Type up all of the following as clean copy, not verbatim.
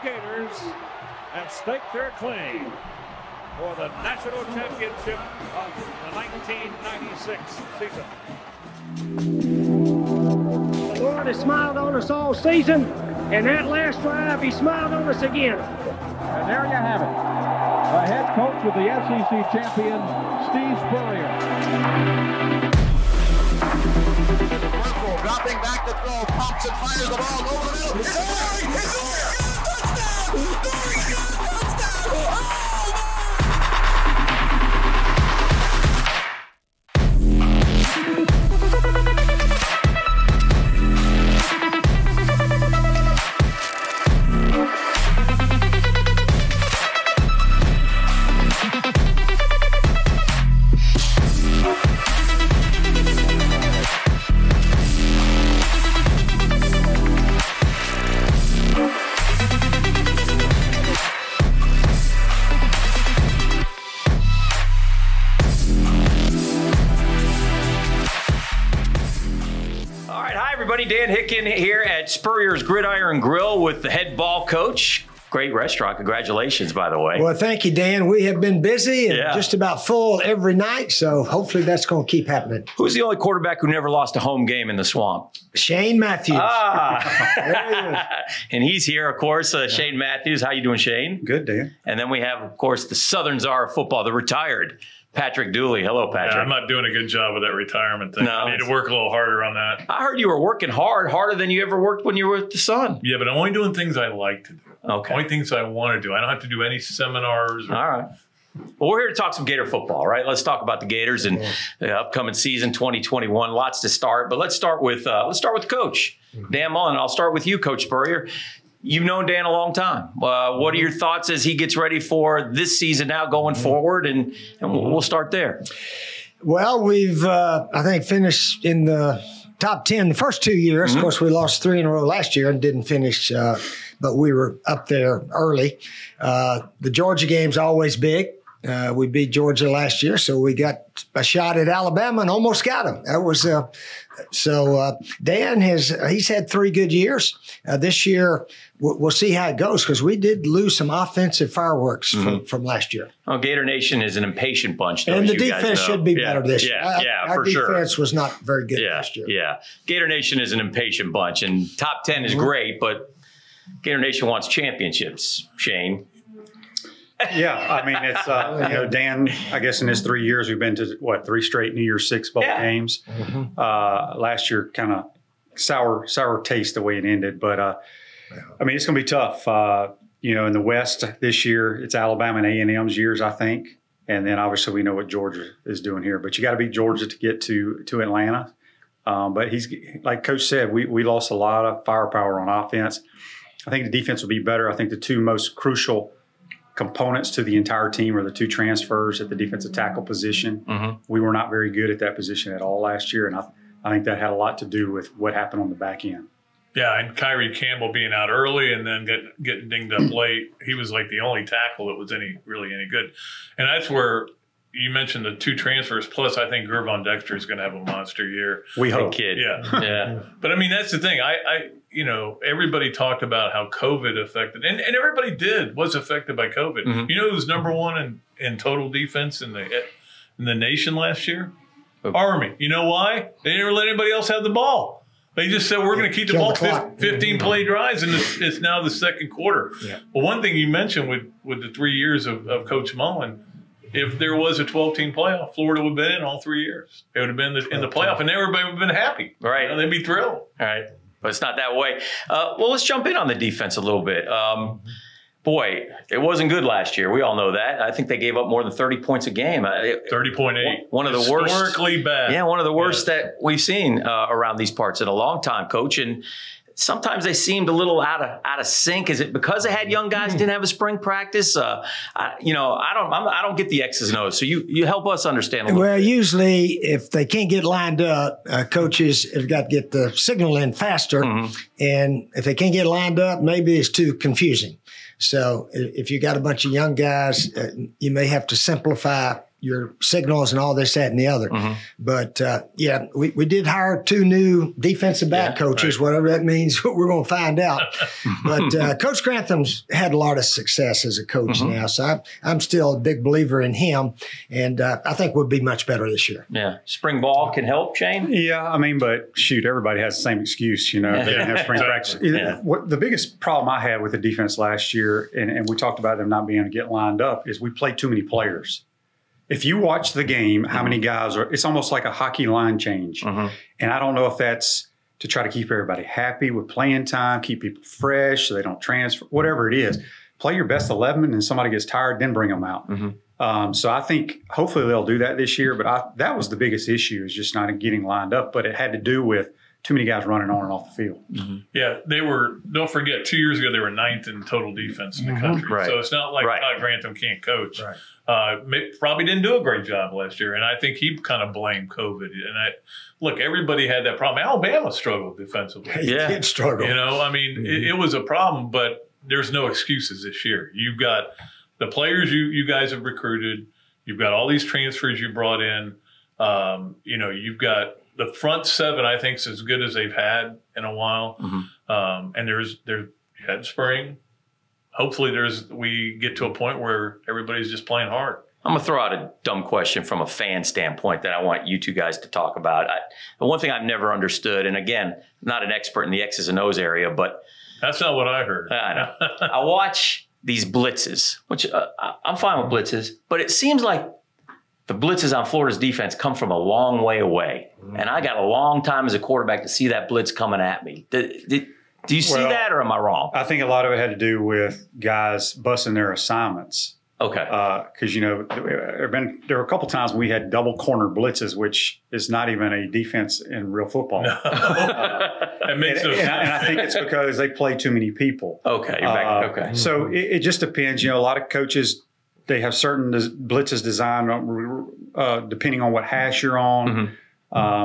Gators have staked their claim for the national championship of the 1996 season. The Lord has smiled on us all season, and that last drive, he smiled on us again. And there you have it. The head coach of the SEC champion, Steve Spurrier. Dropping back to throw, Thompson fires the ball over the middle. It's there! It's there! Touchdown! Touchdown! Oh! Dan Hicken here at Spurrier's Gridiron Grille with the head ball coach. Great restaurant. Congratulations, by the way. Well, thank you, Dan. We have been busy and just about full every night, so hopefully that's going to keep happening. Who's the only quarterback who never lost a home game in the Swamp? Shane Matthews. There he is. And he's here, of course, Shane Matthews. How you doing, Shane? Good, Dan. And then we have, of course, the Southern Czar of football, the retired Patrick Dooley. Hello, Patrick. Yeah, I'm not doing a good job with that retirement thing. No, I need to work a little harder on that. I heard you were working harder than you ever worked when you were with the Sun. Yeah, but I'm only doing things I like to do. Okay. Only things I want to do. I don't have to do any seminars. All right. Well, we're here to talk some Gator football, right? Let's talk about the Gators and the upcoming season 2021. Lots to start, but let's start with Coach Dan Mullen. I'll start with you, Coach Spurrier. You've known Dan a long time. What are your thoughts as he gets ready for this season now going forward? And we'll start there. Well, we've, I think, finished in the top 10 the first 2 years. Of course, we lost 3 in a row last year and didn't finish, but we were up there early. The Georgia game's always big. We beat Georgia last year, so we got a shot at Alabama and almost got them. That was Dan he's had 3 good years. This year, we'll see how it goes because we did lose some offensive fireworks from last year. Oh, Gator Nation is an impatient bunch, though, and the defense should be better this year. Our defense was not very good last year. Yeah, Gator Nation is an impatient bunch, and top 10 is great, but Gator Nation wants championships. Shane. Yeah, I mean, it's, Dan, I guess in his 3 years, we've been to, 3 straight New Year's Six bowl games. Last year, kind of sour taste the way it ended. But, I mean, it's going to be tough. In the West this year, it's Alabama and A&M's years, I think. And then, obviously, we know what Georgia is doing here. But you got to beat Georgia to get to Atlanta. But he's, like Coach said, we lost a lot of firepower on offense. I think the defense will be better. I think the 2 most crucial components to the entire team are the 2 transfers at the defensive tackle position. We were not very good at that position at all last year, and I think that had a lot to do with what happened on the back end. Yeah, and Kyrie Campbell being out early and then getting dinged up late, he was like the only tackle that was really any good. And that's where you mentioned the 2 transfers, plus I think Gervon Dexter is going to have a monster year. We hope. Kid. Yeah. But, I mean, that's the thing. Everybody talked about how COVID affected, and everybody was affected by COVID. You know who's number 1 in total defense in the nation last year? Army. You know why? They didn't let anybody else have the ball. They just said, we're going to keep the ball 15 play drives, and it's now the second quarter. Yeah. Well, one thing you mentioned with the 3 years of Coach Mullen, if there was a 12-team playoff, Florida would have been in all 3 years. It would have been in the playoff, and everybody would have been happy. Right. They'd be thrilled. All right. But it's not that way. Well, let's jump in on the defense a little bit. Boy, it wasn't good last year. We all know that. I think they gave up more than 30 points a game. 30.8. One of the worst. Historically bad. Yeah, one of the worst that we've seen around these parts in a long time, Coach. And sometimes they seemed a little out of sync. Is it because they had young guys didn't have a spring practice? I don't get the X's and O's. So you help us understand a little bit. Usually if they can't get lined up, coaches have got to get the signal in faster. And if they can't get lined up, maybe it's too confusing. So if you got a bunch of young guys, you may have to simplify your signals and all this, that, and the other. But yeah, we did hire 2 new defensive back coaches, whatever that means. We're going to find out. But Coach Grantham's had a lot of success as a coach now, so I'm still a big believer in him, and I think we'll be much better this year. Yeah, spring ball can help, Shane. Yeah, I mean, but shoot, everybody has the same excuse. You know, they didn't have spring practice. What the biggest problem I had with the defense last year, and we talked about them not being able to get lined up, is we played too many players. If you watch the game, how many guys are – it's almost like a hockey line change. And I don't know if that's to try to keep everybody happy with playing time, keep people fresh so they don't transfer, whatever it is. Play your best 11, and somebody gets tired, then bring them out. So I think hopefully they'll do that this year. But that was the biggest issue, is just not getting lined up. But it had to do with too many guys running on and off the field. Yeah, they were – don't forget, 2 years ago they were 9th in total defense in the country. So it's not like Todd Grantham can't coach. Probably didn't do a great job last year, and I think he kind of blamed COVID. And look, everybody had that problem. Alabama struggled defensively. They did struggle. You know, I mean, it was a problem, but there's no excuses this year. You've got the players you guys have recruited. You've got all these transfers you brought in. You know, you've got the front 7, I think, is as good as they've had in a while. And you had spring. Hopefully we get to a point where everybody's just playing hard. I'm going to throw out a dumb question from a fan standpoint that I want you 2 guys to talk about. The one thing I've never understood, and again, not an expert in the X's and O's area, but that's not what I heard. I know. I watch these blitzes, which I'm fine with blitzes, but it seems like the blitzes on Florida's defense come from a long way away. And I got a long time as a quarterback to see that blitz coming at me. Do you see that, or am I wrong? I think a lot of it had to do with guys busting their assignments. Okay. Because, you know, there were a couple times we had double corner blitzes, which is not even a defense in real football. No. That makes no sense. And I think it's because they play too many people. Okay. You're back. Okay. So it just depends. You know, a lot of coaches, they have certain blitzes designed depending on what hash you're on.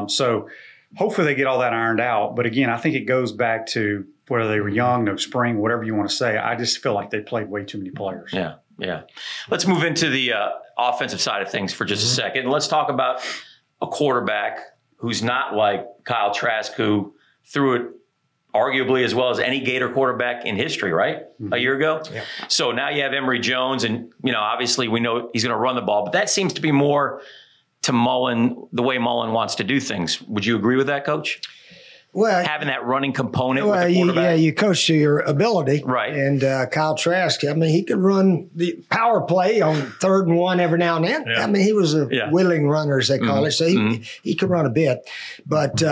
So hopefully they get all that ironed out. But again, I think it goes back to whether they were young, no spring, whatever you want to say. I just feel like they played way too many players. Yeah. Yeah. Let's move into the offensive side of things for just a second. Let's talk about a quarterback who's not like Kyle Trask, who threw it arguably as well as any Gator quarterback in history, right? A year ago. Yeah. So now you have Emory Jones, and, you know, obviously we know he's going to run the ball, but that seems to be more to Mullen, the way Mullen wants to do things. Would you agree with that, Coach? Well, having that running component with the quarterback. You coach to your ability. Right. And Kyle Trask, I mean, he could run the power play on 3rd and 1 every now and then. Yeah. I mean, he was a willing runner, as they call it. So he could run a bit. But,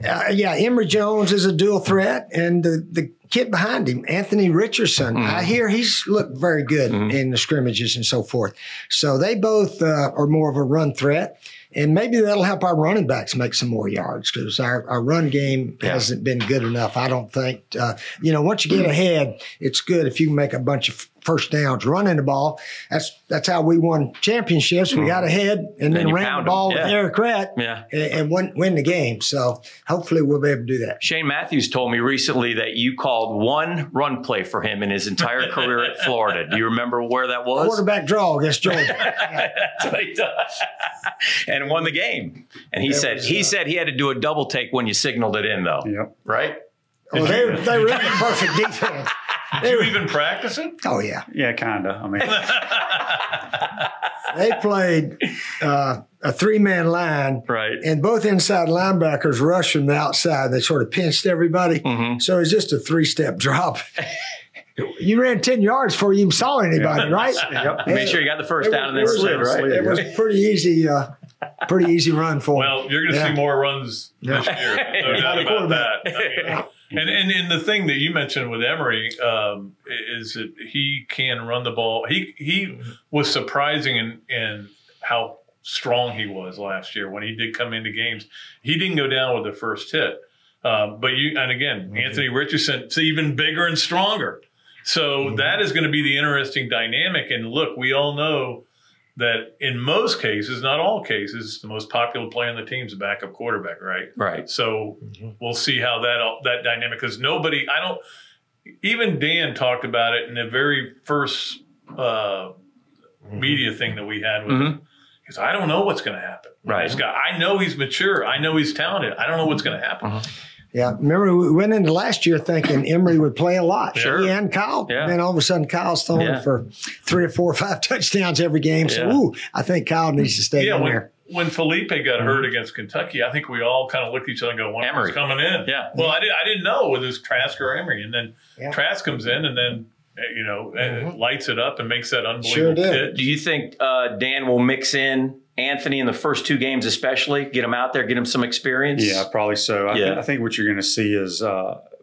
Emory Jones is a dual threat. And the kid behind him, Anthony Richardson, I hear he's looked very good in the scrimmages and so forth. So they both are more of a run threat. And maybe that'll help our running backs make some more yards, because our run game hasn't been good enough, I don't think. Once you get ahead, it's good if you can make a bunch of first downs running the ball. That's how we won championships. We got ahead and then ran the ball with Eric Rett and win the game. So hopefully we'll be able to do that. Shane Matthews told me recently that you called one run play for him in his entire career at Florida. Do you remember where that was? Quarterback draw against Georgia. That's what he does. And won the game. And he said he had to do a double take when you signaled it in, though. Yep. Right? Well, they were in the perfect defense. Did you even practice it? Oh, yeah. Yeah, kind of. I mean, they played a 3-man line. Right. And both inside linebackers rushed from the outside. They sort of pinched everybody. So it was just a 3-step drop. You ran 10 yards before you even saw anybody, right? Yep. Made sure you got the first down and then slid, right? It was pretty easy run for him. Well, you're going to see more runs this year. No doubt about that. And the thing that you mentioned with Emory is that he can run the ball. He was surprising in how strong he was last year when he did come into games. He didn't go down with the first hit. Anthony Richardson's even bigger and stronger. So that is going to be the interesting dynamic. And look, we all know that in most cases, not all cases, the most popular play on the team is a backup quarterback, right? Right. So we'll see how that dynamic, because even Dan talked about it in the very first media thing that we had with him. Because I don't know what's going to happen. Right. This guy, I know he's mature. I know he's talented. I don't know what's going to happen. Yeah, remember we went into last year thinking Emory would play a lot. Sure. He and Kyle. Yeah. And then all of a sudden Kyle's throwing for 3 or 4 or 5 touchdowns every game. So, I think Kyle needs to stay in there. When Felipe got hurt against Kentucky, I think we all kind of looked at each other and go, "Emory's coming in." Yeah. Well, I didn't know whether it was Trask or Emory, and then Trask comes in, and then lights it up and makes that unbelievable pitch. Do you think Dan will mix in Anthony in the first 2 games, especially get him out there, get him some experience? Yeah, probably so. I think what you're going to see is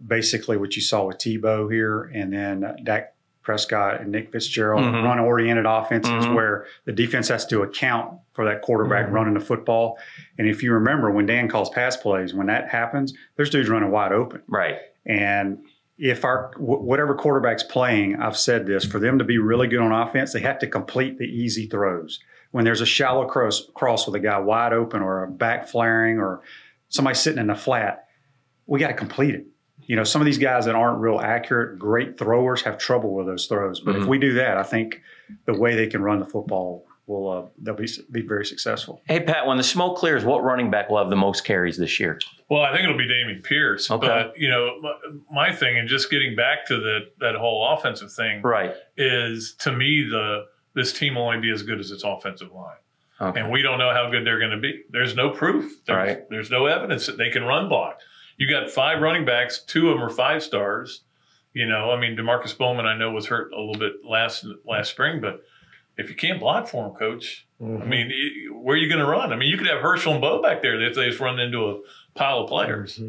basically what you saw with Tebow here, and then Dak Prescott and Nick Fitzgerald, run-oriented offenses where the defense has to account for that quarterback running the football. And if you remember, when Dan calls pass plays, when that happens, there's dudes running wide open. Right. And if whatever quarterback's playing, I've said this, for them to be really good on offense, they have to complete the easy throws. When there's a shallow cross with a guy wide open or a back flaring or somebody sitting in the flat, we got to complete it. Some of these guys that aren't real accurate, great throwers have trouble with those throws. But if we do that, I think the way they can run the football they'll be very successable. Hey, Pat, when the smoke clears, what running back will have the most carries this year? Well, I think it'll be Dameon Pierce. Okay. But, my thing, and just getting back to that whole offensive thing, is to me, this team will only be as good as its offensive line. Okay. And we don't know how good they're going to be. There's no proof. There's no evidence that they can run block. You got 5 running backs, 2 of them are 5 stars. DeMarcus Bowman, I know, was hurt a little bit last spring, but if you can't block for him, Coach, where are you going to run? You could have Herschel and Bo back there if they just run into a pile of players.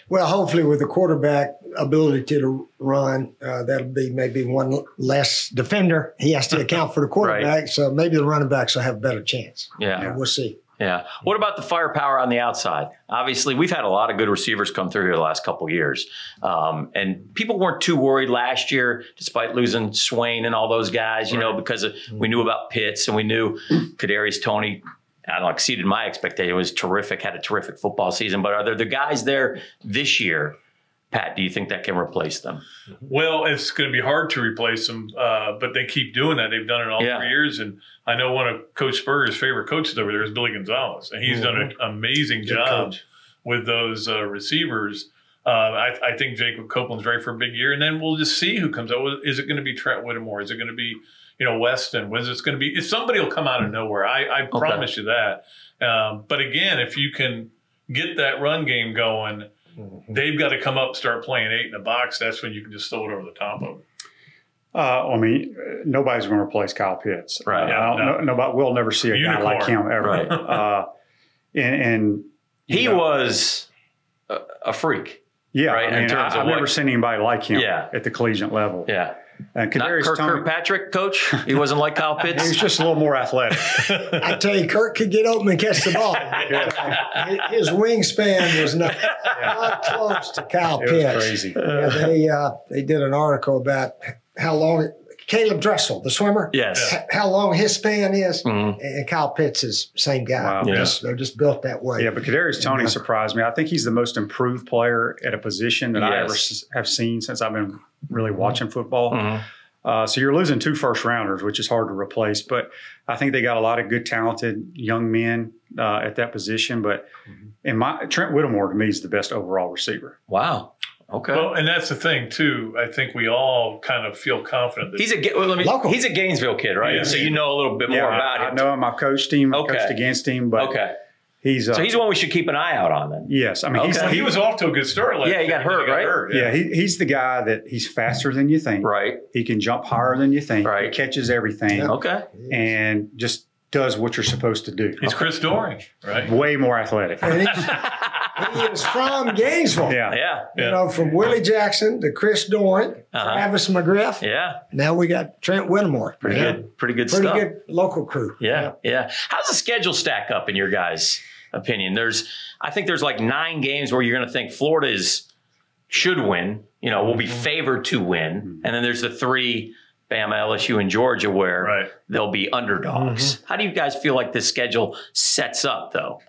Well, hopefully with the quarterback ability to run, that'll be maybe one less defender. He has to account for the quarterback, so maybe the running backs will have a better chance. Yeah. We'll see. Yeah. What about the firepower on the outside? Obviously, we've had a lot of good receivers come through here the last couple of years. And people weren't too worried last year, despite losing Swain and all those guys, because we knew about Pitts and we knew Kadarius Toney, exceeded my expectation. It was terrific, had a terrific football season. But are there the guys there this year, Pat, do you think that can replace them? Well, it's going to be hard to replace them, but they keep doing that. They've done it all 3 years. And I know one of Coach Spurrier's favorite coaches over there is Billy Gonzalez, and he's done an amazing job with those receivers. I think Jacob Copeland's ready for a big year, and then we'll just see who comes out. Is it going to be Trent Whittemore? Is it going to be Weston? Is it going to be? If somebody will come out of nowhere, I promise you that. But again, if you can get that run game going, they've got to come up and start playing 8 in the box. That's when you can just throw it over the top of it. Nobody's going to replace Kyle Pitts. Right. Nobody. We'll never see a guy like him ever. Right. And he was a freak. Yeah. Right. I've never seen anybody like him at the collegiate level. Yeah. And not Kirkpatrick, Coach. He wasn't like Kyle Pitts. He was just a little more athletic. I tell you, Kirk could get open and catch the ball. His wingspan was not close to Kyle Pitts. It was crazy. They did an article about how long Caleb Dressel, the swimmer, how long his span is, and Kyle Pitts is the same guy. Wow. They're just built that way. Yeah, but Kadarius Toney surprised me. I think he's the most improved player at a position that I ever have seen since I've been really watching football. So you're losing 2 first-rounders, which is hard to replace. But I think they got a lot of good, talented young men at that position. But Trent Whittemore, to me, is the best overall receiver. Wow. Okay. Well, and that's the thing too. I think we all kind of feel confident that he's a Gainesville kid, right? Yeah. So you know a little bit more about him. I know him. I coached him. I coached against him. But he's the one we should keep an eye out on then. Yes, he was off to a good start last year. He got hurt, right? Yeah, he's the guy that he's faster than you think. Right. He can jump higher than you think. Right. He catches everything. Okay. And just does what you're supposed to do. He's Chris Doering, right? Way more athletic. He is from Gainesville. Yeah. From Willie Jackson to Chris Doering, Travis McGriff. Yeah. Now we got Trent Whittemore. Pretty good stuff. Pretty good local crew. Yeah. How's the schedule stack up in your guys' opinion? I think there's like 9 games where you're going to think Florida should win. Will be favored to win, and then there's the 3. Bama, LSU, and Georgia, where they'll be underdogs. How do you guys feel like this schedule sets up, though?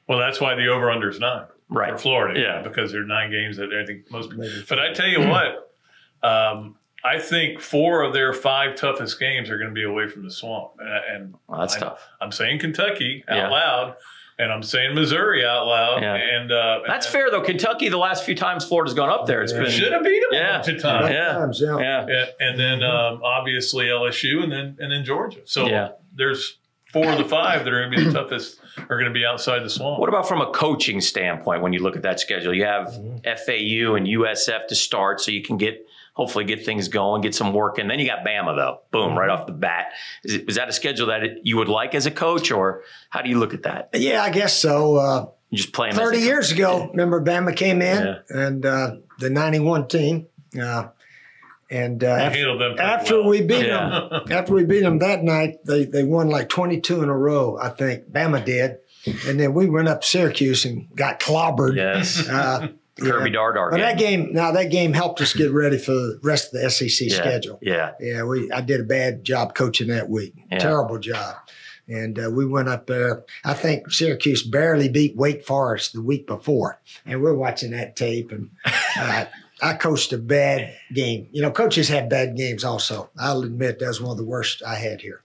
Well, that's why the over-under is 9 for Florida. Yeah. Because there are 9 games that I think most people. But I tell you what, I think 4 of their 5 toughest games are going to be away from the Swamp. And that's tough. I'm saying Kentucky out loud, and I'm saying Missouri out loud. Yeah. And that's fair, though. Kentucky, the last few times Florida's gone up there, it's been should have beat them a bunch of times. And then obviously LSU, and then Georgia. So there's 4 of the 5 that are going to be the toughest are going to be outside the Swamp. What about from a coaching standpoint when you look at that schedule? You have FAU and USF to start, so you can hopefully get things going, get some work in. Then you got Bama, though. Boom, right off the bat. Is that a schedule that you would like as a coach, or how do you look at that? Yeah, I guess so. You just play 30 years ago, remember Bama came in and the 91 team. After we beat them that night, they won like 22 in a row, I think. Bama did. And then we went up to Syracuse and got clobbered. Yes. Kirby Dardar. But that game helped us get ready for the rest of the SEC schedule. Yeah. I did a bad job coaching that week. Terrible job. And we went up there. I think Syracuse barely beat Wake Forest the week before. And we're watching that tape. And I coached a bad game. You know, coaches have bad games also. I'll admit that was one of the worst I had here.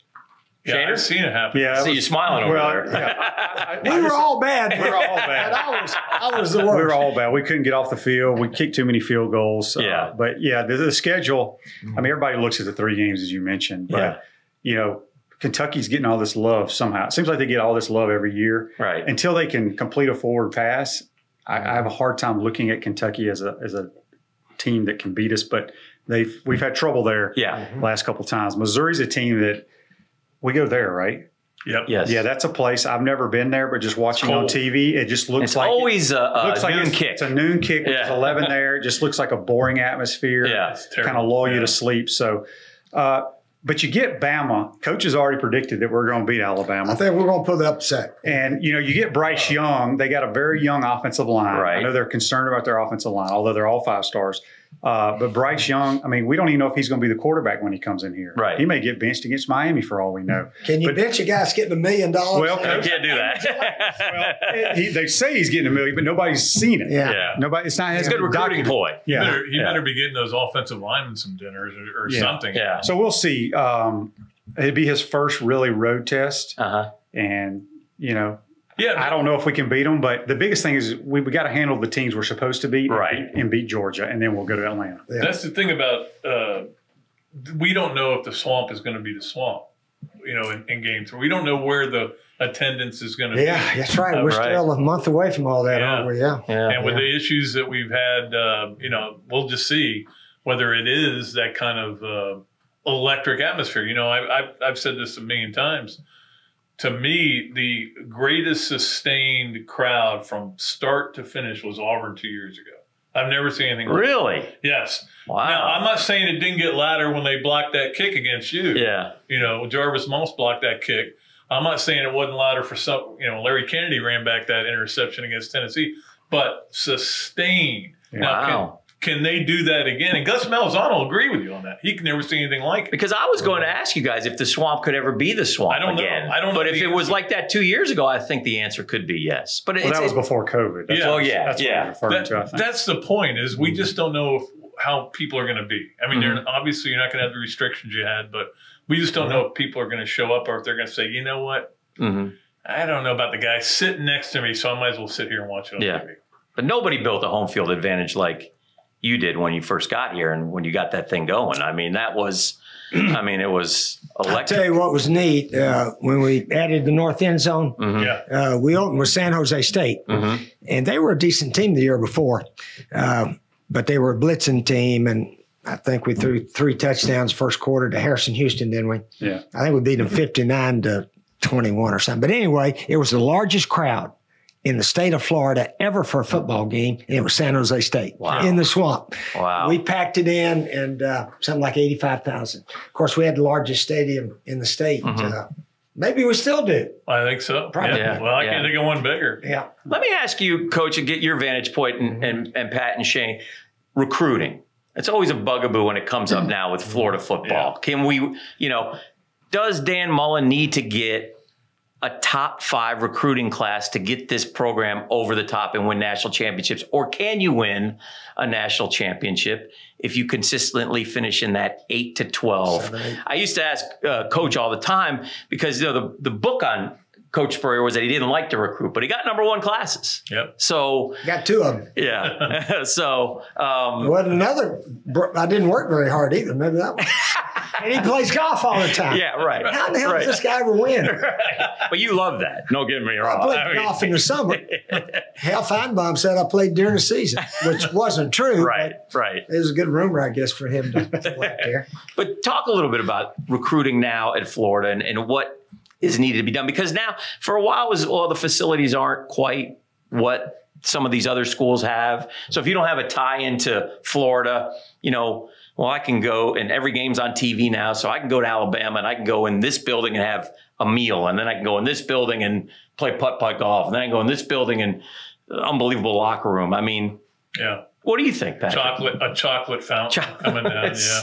Yeah, I've seen it happen. Yeah, I see you smiling over there. Yeah. We were all bad. We were all bad. I was the worst. We were all bad. We couldn't get off the field. We kicked too many field goals. But the schedule, I mean, everybody looks at the 3 games, as you mentioned. But, you know, Kentucky's getting all this love somehow. It seems like they get all this love every year. Right. Until they can complete a forward pass, I have a hard time looking at Kentucky as a team that can beat us. But we've had trouble there last couple of times. Missouri's a team that we go there, right? Yep. Yes. Yeah, that's a place I've never been there, but just watching on TV, it just looks like always a noon kick. It's a noon kick. There's 11 there. It just looks like a boring atmosphere. Yeah, kind of lull you to sleep. So, but you get Bama. Coaches already predicted that we're going to beat Alabama. I think we're going to pull the upset. And you know, you get Bryce Young. They got a very young offensive line. Right. I know they're concerned about their offensive line, although they're all 5 stars. But Bryce Young, I mean, we don't even know if he's going to be the quarterback when he comes in here. Right. He may get benched against Miami for all we know. Can you bench a guy that's getting $1 million? Well, you can't do that. they say he's getting $1 million, but nobody's seen it. Yeah. Nobody. It's not. It's a good recruiting ploy. Yeah. He better be getting those offensive linemen some dinners or something. Yeah. So we'll see. It'd be his first really road test. And, you know, I don't know if we can beat them, but the biggest thing is we got to handle the teams we're supposed to beat and beat Georgia, and then we'll go to Atlanta. Yeah. That's the thing about we don't know if the Swamp is going to be the Swamp, you know, in game 3. We don't know where the attendance is going to be. Yeah, that's right. We're still a month away from all that, aren't we? Yeah. And with the issues that we've had, you know, we'll just see whether it is that kind of electric atmosphere. You know, I've said this a million times. To me, the greatest sustained crowd from start to finish was Auburn 2 years ago. I've never seen anything like that. Really? Yes. Wow. Now, I'm not saying it didn't get louder when they blocked that kick against you. Yeah. You know, Jarvis Moss blocked that kick. I'm not saying it wasn't louder for some, you know, Larry Kennedy ran back that interception against Tennessee, but sustained. Wow. Now, can they do that again? And Gus Malzahn will agree with you on that. He can never see anything like it. Because I was going to ask you guys if the Swamp could ever be the Swamp again. I don't know. But if it was like that 2 years ago, I think the answer could be yes. But that was before COVID. That's what you're referring to, I think. That's the point, is we just don't know how people are going to be. I mean, obviously you're not going to have the restrictions you had, but we just don't know if people are going to show up or if they're going to say, you know what? I don't know about the guy sitting next to me, so I might as well sit here and watch it on TV. But nobody built a home field advantage like you did when you first got here and when you got that thing going. I mean, that was, it was electric. I'll tell you what was neat. When we added the north end zone, we opened with San Jose State. And they were a decent team the year before. But they were a blitzing team. And I think we threw 3 touchdowns first quarter to Harrison Houston, didn't we? Yeah. I think we beat them 59-21 or something. But anyway, it was the largest crowd in the state of Florida ever for a football game, and it was San Jose State in the Swamp. Wow. We packed it in, and something like 85,000. Of course, we had the largest stadium in the state. Maybe we still do. I think so. Probably. Yeah. Well, I can't think of one bigger. Yeah. Let me ask you, Coach, and get your vantage point, and Pat and Shane, recruiting. It's always a bugaboo when it comes up now with Florida football. Can we, does Dan Mullen need to get a top 5 recruiting class to get this program over the top and win national championships? Or can you win a national championship if you consistently finish in that 8 to 12? 7, 8. I used to ask Coach all the time because the book on Coach Spurrier was that he didn't like to recruit, but he got #1 classes. Yep. So Got 2 of them. yeah. So What another? I didn't work very hard either. Maybe that one. And he plays golf all the time. yeah, right. How in the hell right. does this guy ever win? But you love that. Don't get me I wrong. played golf in the summer. Hal Feinbaum said I played during the season, which wasn't true. Right, right. It was a good rumor, I guess, for him to go out there. But talk a little bit about recruiting now at Florida and what is needed to be done. Because now, for a while, the facilities aren't quite what some of these other schools have. So if you don't have a tie into Florida, well, I can go, and every game's on TV now, so I can go to Alabama and I can go in this building and have a meal, and then I can go in this building and play putt-putt golf, and then I can go in this building and unbelievable locker room. I mean, Yeah. what do you think, Patrick? A chocolate fountain coming down. Yeah.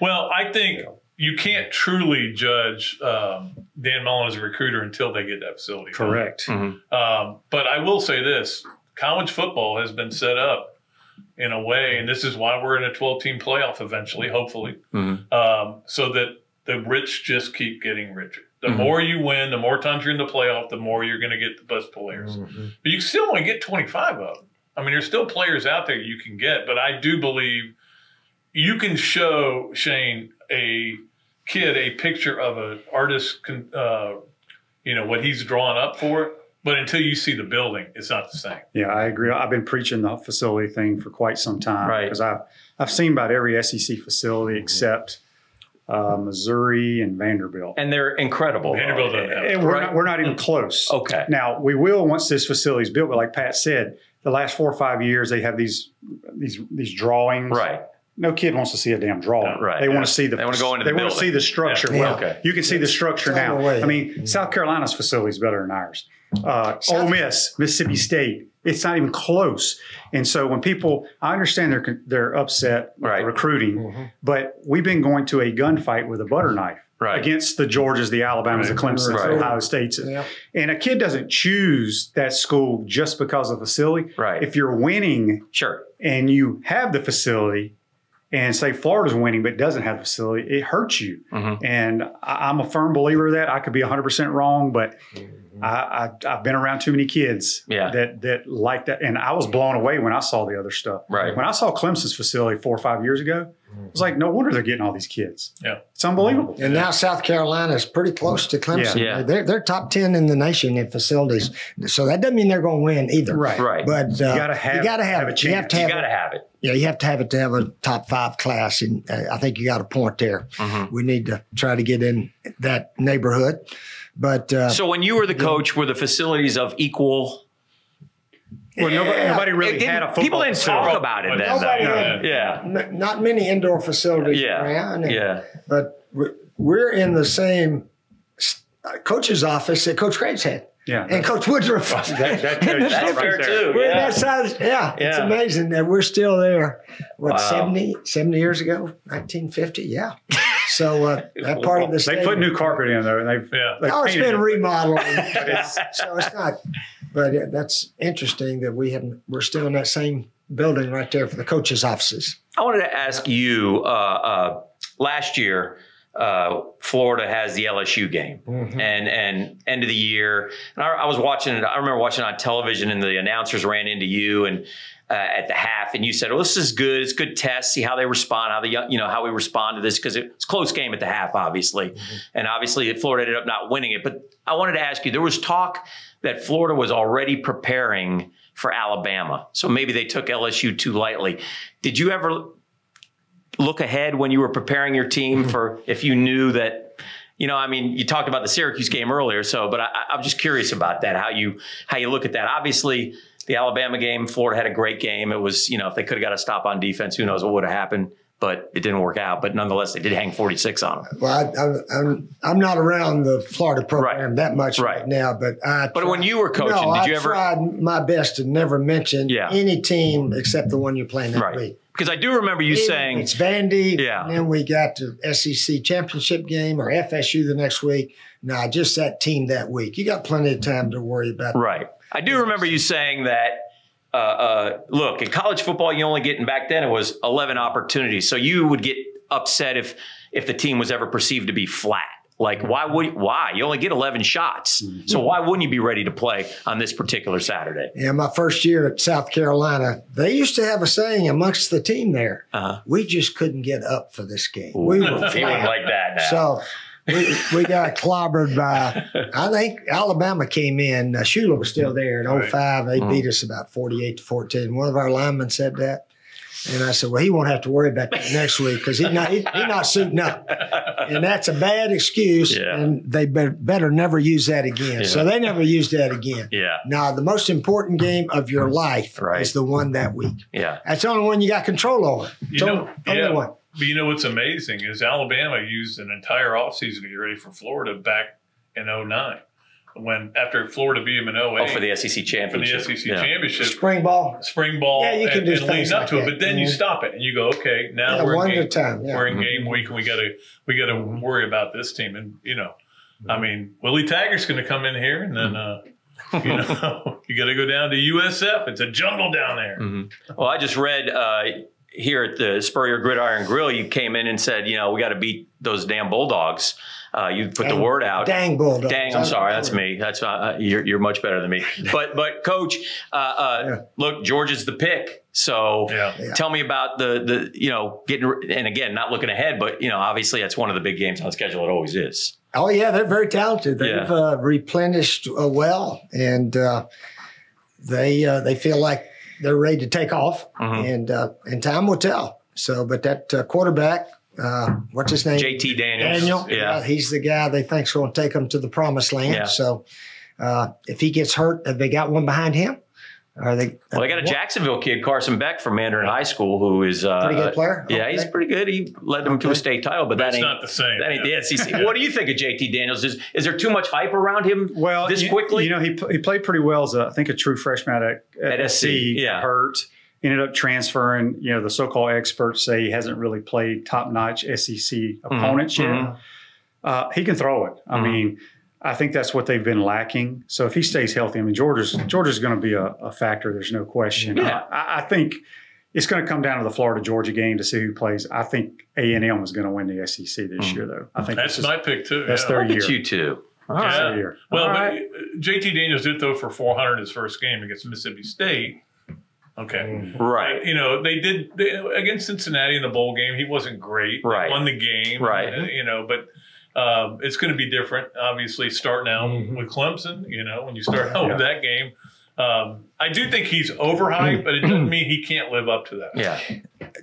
Well, I think you can't truly judge Dan Mullen as a recruiter until they get that facility. Correct. Mm-hmm. But I will say this: college football has been set up in a way, and this is why we're in a 12-team playoff eventually, hopefully, so that the rich just keep getting richer. The more you win, the more times you're in the playoff, the more you're going to get the best players. But you still only get 25 of them. I mean, there's still players out there you can get, but I do believe you can show, Shane, a kid a picture of an artist, what he's drawn up for it. But until you see the building, it's not the same. Yeah, I agree. I've been preaching the facility thing for quite some time. Right. Because I've seen about every SEC facility except Missouri and Vanderbilt. And they're incredible. Vanderbilt doesn't have it. And we're not even close. Okay. Now, we will once this facility is built, but like Pat said, the last 4 or 5 years, they have these drawings. Right. No kid wants to see a damn drawing. Right. They want to see They want to go into They the want to building. see the structure. Yeah. Well, Okay. you can see the structure It's on now. the way. I mean, South Carolina's facility is better than ours. Ole Miss, Mississippi State, it's not even close. And so when people, I understand they're upset with the recruiting, but we've been going to a gunfight with a butter knife against the Georgias, the Alabamas, the Clemsons, the Ohio States. Yeah. And a kid doesn't choose that school just because of the facility. Right. If you're winning Sure. and you have the facility, and say Florida's winning but doesn't have the facility, it hurts you. And I'm a firm believer of that. I could be 100% wrong, but I've been around too many kids that like that. And I was blown away when I saw the other stuff. Right. When I saw Clemson's facility 4 or 5 years ago, it was like, no wonder they're getting all these kids. Yeah. It's unbelievable. And now South Carolina is pretty close to Clemson. Yeah. They're top 10 in the nation in facilities. So that doesn't mean they're going to win either. Right. Right. But You got to have a chance. You have to You have got to it. have it. Yeah, you have to have it to have a top 5 class. And I think you got a point there. We need to try to get in that neighborhood. But So when you were the coach, were the facilities of equal? Well, nobody really had a football People didn't facility. talk about it then. Nobody though. had- Yeah. not many indoor facilities around. Yeah. But we're in the same coach's office that Coach Graves had. Yeah. And Coach Woodruff. That's fair too. We're in Yeah. that size. Yeah, it's Yeah. amazing that we're still there. What, Wow. 70 years ago? 1950? Yeah. So that part of the They stadium. put new carpet in there, and they've Oh, it's painted been it. remodeled. So it's not. But that's interesting that we're still in that same building right there for the coaches' offices. I wanted to ask you, last year, Florida has the LSU game and end of the year. And I was watching it. I remember watching it on television, and the announcers ran into you and at the half, and you said, "Well, this is good. It's a good test. See how they respond. How we respond to this, because it's a close game at the half, obviously, and obviously Florida ended up not winning it." But I wanted to ask you, there was talk that Florida was already preparing for Alabama, so maybe they took LSU too lightly. Did you ever look ahead when you were preparing your team for, if you knew that, you talked about the Syracuse game earlier, but I'm just curious about that, how you look at that. Obviously, the Alabama game, Florida had a great game. It was, if they could have got a stop on defense, who knows what would have happened, but it didn't work out. But nonetheless, they did hang 46 on them. Well, I'm not around the Florida program that much right now, but when you were coaching, did you ever? I tried my best to never mention any team except the one you're playing that week. Because I do remember you saying it's Vandy. Yeah. And then we got the SEC championship game or FSU the next week. Nah, just that team that week. You got plenty of time to worry about. Right. I do remember you saying that, look, in college football, you only get, and back then it was 11 opportunities. So you would get upset if the team was ever perceived to be flat. Like, why? You only get 11 shots. Mm-hmm. So why wouldn't you be ready to play on this particular Saturday? Yeah, my first year at South Carolina, they used to have a saying amongst the team there, we just couldn't get up for this game. Ooh, we were flat. You wouldn't like that now. So we got clobbered by, I think Alabama came in. Shula was still there in 05. They beat us about 48-14. One of our linemen said that. And I said, well, he won't have to worry about that next week because he's not suiting up. And that's a bad excuse, and they better never use that again. Yeah. So they never used that again. Yeah. Now, the most important game of your life is the one that week. Yeah. That's the only one you got control over. Only one. But you know what's amazing is Alabama used an entire offseason to get ready for Florida back in 09. After Florida beat them in 08. Oh, for the SEC championship. For the SEC championship. Spring ball. Yeah, you can do and leading up like to that. it. But then you stop it and you go, okay, now we're in game. We're in game week and we gotta worry about this team. And I mean, Willie Taggart's gonna come in here and then you gotta go down to USF. It's a jungle down there. Mm-hmm. Well, I just read here at the Spurrier Gridiron Grille, you came in and said, we got to beat those damn Bulldogs. You put the word out. Dang Bulldogs. Dang, I'm sorry. That's me. That's you're much better than me. But Coach, look, Georgia's the pick. So tell me about the getting, and again, not looking ahead, but obviously that's one of the big games on the schedule. It always is. Oh yeah, they're very talented. They've replenished well, and they feel like they're ready to take off, and time will tell. So, but that quarterback, what's his name? JT Daniels. Yeah, he's the guy they think's going to take them to the promised land. Yeah. So, if he gets hurt, have they got one behind him? They got a Jacksonville kid, Carson Beck from Mandarin High School, who is pretty good player. Yeah, he's pretty good. He led them to a state title, but that ain't not the same. That ain't the SEC. What do you think of JT Daniels? Is there too much hype around him? This quickly? He played pretty well as I think a true freshman at SC. Yeah, hurt. Ended up transferring. The so-called experts say he hasn't really played top-notch SEC opponents yet. He can throw it. I mean, I think that's what they've been lacking. So if he stays healthy, I mean, Georgia's going to be a factor. There's no question. Yeah. I think it's going to come down to the Florida-Georgia game to see who plays. I think A&M is going to win the SEC this year, though. I think that's my pick too. That's their year. Look at you two. That's their year. Well, JT Daniels did throw for 400 his first game against Mississippi State. Okay. Right. They did against Cincinnati in the bowl game. He wasn't great. Right. They won the game. Right. But it's going to be different, obviously, starting out with Clemson, when you start out with that game. I do think he's overhyped, but it doesn't mean he can't live up to that. Yeah.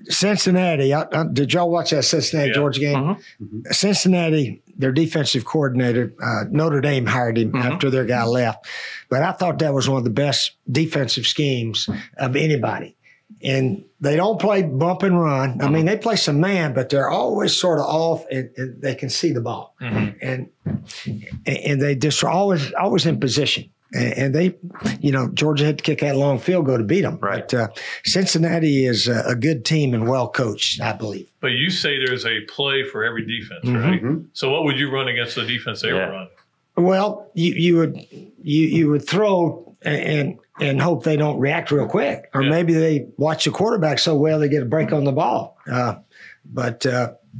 Cincinnati, did y'all watch that Cincinnati-Georgia game? Cincinnati, their defensive coordinator, Notre Dame hired him after their guy left. But I thought that was one of the best defensive schemes of anybody. And they don't play bump and run. I mean, they play some man, but they're always sort of off, and they can see the ball, and they just are always in position. And they, Georgia had to kick that long field goal to beat them. Right. But Cincinnati is a good team and well coached, I believe. But you say there's a play for every defense, right? So what would you run against the defense they were running? Well, you would throw and hope they don't react real quick, or maybe they watch the quarterback so well they get a break on the ball.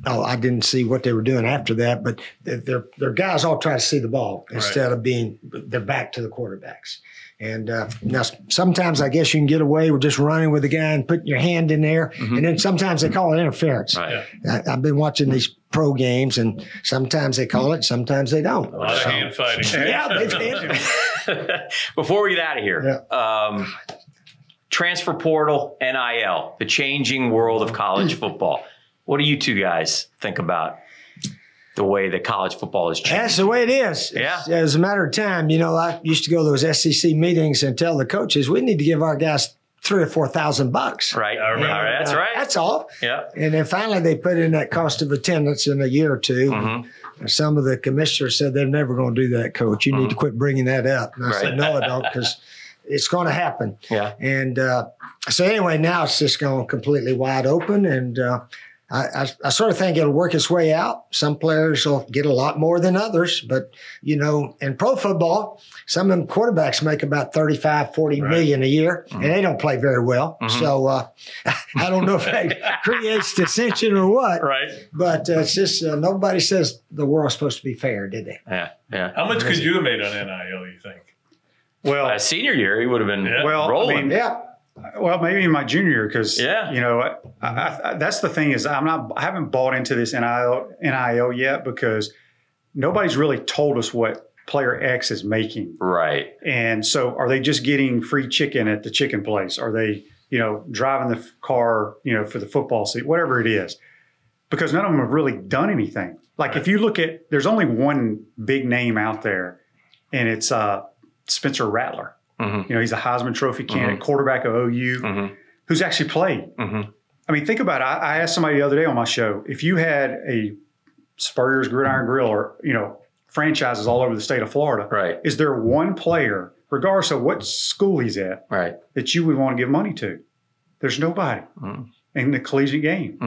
I didn't see what they were doing after that, but their guys all try to see the ball instead of being their back to the quarterbacks. And now sometimes I guess you can get away with just running with the guy and putting your hand in there, and then sometimes they call it interference. Right. I've been watching these pro games, and sometimes they call it, sometimes they don't. A lot of hand fighting. Yeah, they've handed it. Before we get out of here, transfer portal, NIL, the changing world of college football. What do you two guys think about the way that college football is changing? That's the way it is. Yeah. As a matter of time, I used to go to those SEC meetings and tell the coaches, we need to give our guys $3,000 or $4,000. Right. I remember. That's right. That's all. Yeah. And then finally they put in that cost of attendance in a year or two. And some of the commissioners said they're never going to do that, Coach. You need to quit bringing that up. And I said, no, I don't, because it's going to happen. Yeah. And so anyway, now it's just going completely wide open, and I sort of think it'll work its way out. Some players will get a lot more than others, but, you know, in pro football, some of them quarterbacks make about 35, 40 million a year, and they don't play very well. So I don't know if that creates dissension or what. Right. But it's just nobody says the world's supposed to be fair, did they? Yeah. Yeah. How much could you have made on NIL, you think? Well, senior year, he would have been rolling. I mean, Yeah. well, maybe in my junior year, because Yeah. you know, I, that's the thing is I haven't bought into this NIL yet, because nobody's really told us what player X is making. Right. And so, are they just getting free chicken at the chicken place? Are they, you know, driving the car, you know, for the football seat, whatever it is? Because none of them have really done anything. Like if you look at, there's only one big name out there, and it's Spencer Rattler. You know, he's a Heisman Trophy candidate, quarterback of OU, who's actually played. I mean, think about it. I asked somebody the other day on my show, if you had a Spurrier's Gridiron Grille, or, you know, franchises all over the state of Florida, Right. is there one player, regardless of what school he's at, Right. that you would want to give money to? There's nobody in the collegiate game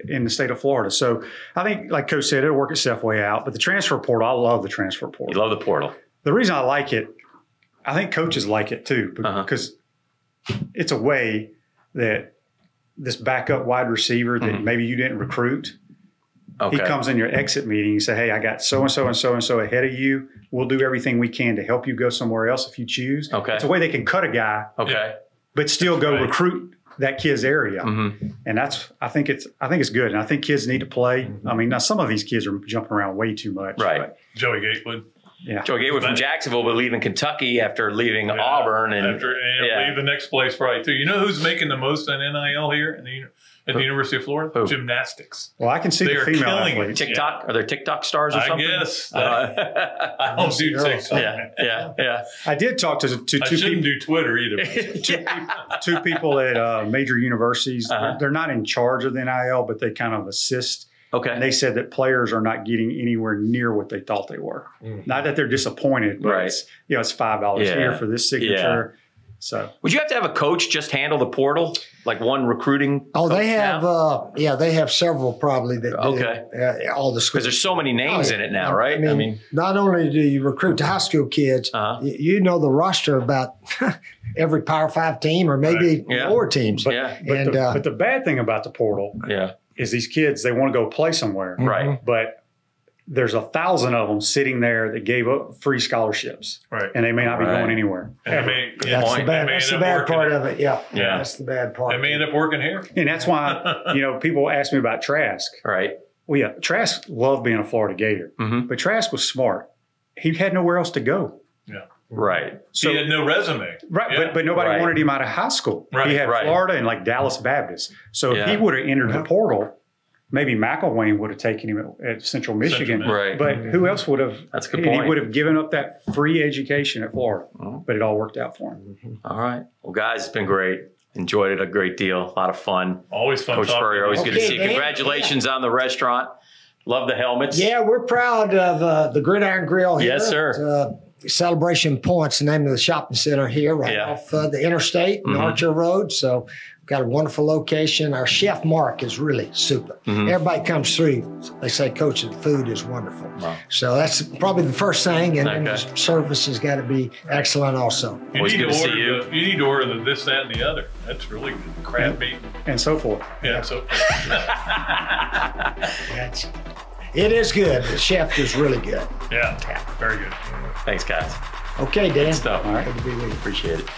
in the state of Florida. So I think, like Coach said, it'll work itself way out. But the transfer portal, I love the transfer portal. You love the portal. The reason I like it, I think coaches like it too, because it's a way that this backup wide receiver that maybe you didn't recruit, he comes in your exit meeting and say, hey, I got so-and-so and so-and-so ahead of you. We'll do everything we can to help you go somewhere else if you choose. It's a way they can cut a guy, but still go recruit that kid's area. And I think it's good. And I think kids need to play. I mean, now some of these kids are jumping around way too much. Right. Joey Gatewood. Yeah. Joey Gatewood from Jacksonville, but leaving Kentucky after leaving Auburn. And leave the next place probably too. You know who's making the most on NIL here at the University of Florida? Who? Gymnastics. Well, I can see They the are female killing it. athletes. TikTok? Are there TikTok stars or I something? guess. I don't do TikTok. Yeah. I did talk to two I people. shouldn't do Twitter either. Two people at major universities. They're not in charge of the NIL, but they kind of assist. And they said that players are not getting anywhere near what they thought they were. Not that they're disappointed, but it's $5 here for this signature. So would you have to have a coach just handle the portal, like one recruiting? Oh, they have, they have several probably that do all the schools. Because there's so many names in it now, right? I mean, not only do you recruit the high school kids, you know the roster about every Power 5 team or maybe lower teams. But the bad thing about the portal is these kids, they want to go play somewhere. Right. But there's 1,000 of them sitting there that gave up free scholarships. Right. And they may not be going anywhere. That's the bad part of it. Yeah. That's the bad part. They may end up working here. And that's why, people ask me about Trask. Right. Well, Trask loved being a Florida Gator. But Trask was smart. He had nowhere else to go. Yeah. Right. So he had no resume. Right. But nobody wanted him out of high school. Right. He had Florida and like Dallas Baptist. So if he would have entered the portal, maybe McElwain would have taken him at Central Michigan. Right. But who else would have? That's a good point. He would have given up that free education at Florida. But it all worked out for him. All right. Well, guys, it's been great. Enjoyed it a great deal. A lot of fun. Always fun. Coach Spurrier, always good to see you. Dan. Congratulations on the restaurant. Love the helmets. Yeah, we're proud of the Gridiron Grille here. Yes, sir. Celebration Point's the name of the shopping center here, right off the interstate and Archer Road. So we've got a wonderful location. Our chef Mark is really super. Everybody comes through. They say, Coach, the food is wonderful. Wow. So that's probably the first thing, and then the service has got to be excellent also. You need to order the this, that, and the other. That's really good. Crab meat and so forth. Yeah. So. It is good. The chef is really good. Yeah. Very good. Thanks, guys. Okay, Dan. Good stuff. All right. Good to be with you. Appreciate it.